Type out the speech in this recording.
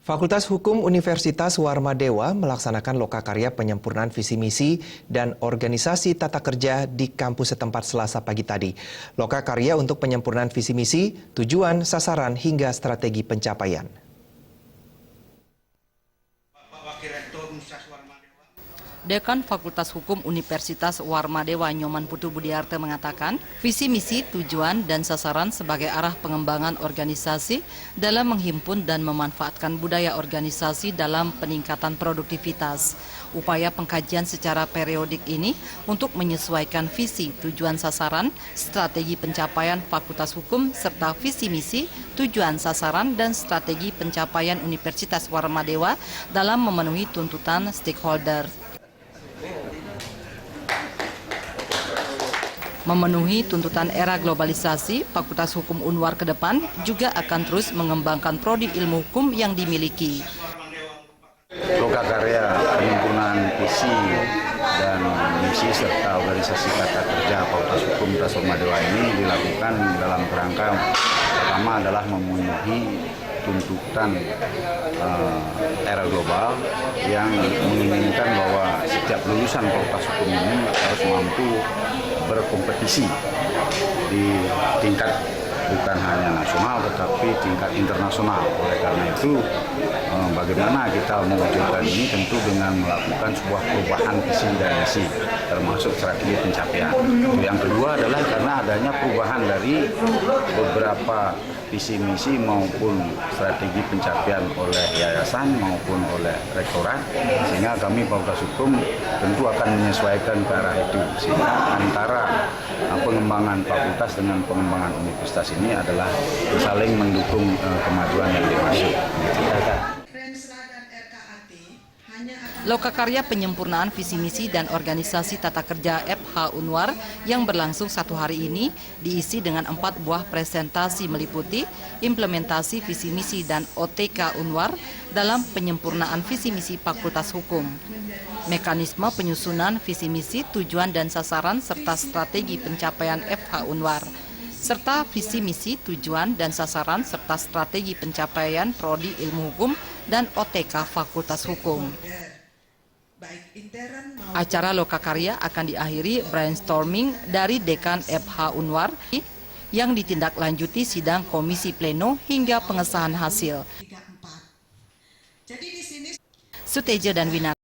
Fakultas Hukum Universitas Warmadewa melaksanakan lokakarya penyempurnaan visi misi dan organisasi tata kerja di kampus setempat Selasa pagi tadi. Lokakarya untuk penyempurnaan visi misi, tujuan, sasaran, hingga strategi pencapaian. Dekan Fakultas Hukum Universitas Warmadewa Nyoman Putu Budiarte mengatakan, visi misi, tujuan, dan sasaran sebagai arah pengembangan organisasi dalam menghimpun dan memanfaatkan budaya organisasi dalam peningkatan produktivitas. Upaya pengkajian secara periodik ini untuk menyesuaikan visi, tujuan, sasaran, strategi pencapaian Fakultas Hukum, serta visi misi, tujuan, sasaran, dan strategi pencapaian Universitas Warmadewa dalam memenuhi tuntutan stakeholder. Memenuhi tuntutan era globalisasi, Fakultas Hukum Unwar ke depan juga akan terus mengembangkan prodi ilmu hukum yang dimiliki. Lokakarya penyempurnaan visi dan misi serta organisasi tata kerja Fakultas Hukum Universitas Warmadewa ini dilakukan dalam kerangka pertama adalah memenuhi tuntutan era global yang menginginkan bahwa setiap lulusan Fakultas Hukum ini harus mampu berkompetisi di tingkat bukan hanya nasional tetapi tingkat internasional. Oleh karena itu bagaimana kita mewujudkan ini tentu dengan melakukan sebuah perubahan visi dan misi termasuk strategi pencapaian. Yang kedua adalah karena adanya perubahan dari beberapa visi misi maupun strategi pencapaian oleh yayasan maupun oleh rektorat, sehingga kami Fakultas Hukum tentu akan menyesuaikan ke arah itu, sehingga antara pengembangan fakultas dengan pengembangan universitas ini adalah saling mendukung kemajuan yang dimaksud. Lokakarya penyempurnaan visi misi dan organisasi tata kerja FH Unwar yang berlangsung 1 hari ini diisi dengan 4 buah presentasi meliputi implementasi visi misi dan OTK Unwar dalam penyempurnaan visi misi Fakultas Hukum, mekanisme penyusunan visi misi, tujuan dan sasaran serta strategi pencapaian FH Unwar, serta visi misi, tujuan dan sasaran serta strategi pencapaian prodi ilmu hukum dan OTK Fakultas Hukum. Acara lokakarya akan diakhiri brainstorming dari Dekan FH Unwar yang ditindaklanjuti sidang komisi pleno hingga pengesahan hasil. Suteja dan Winata.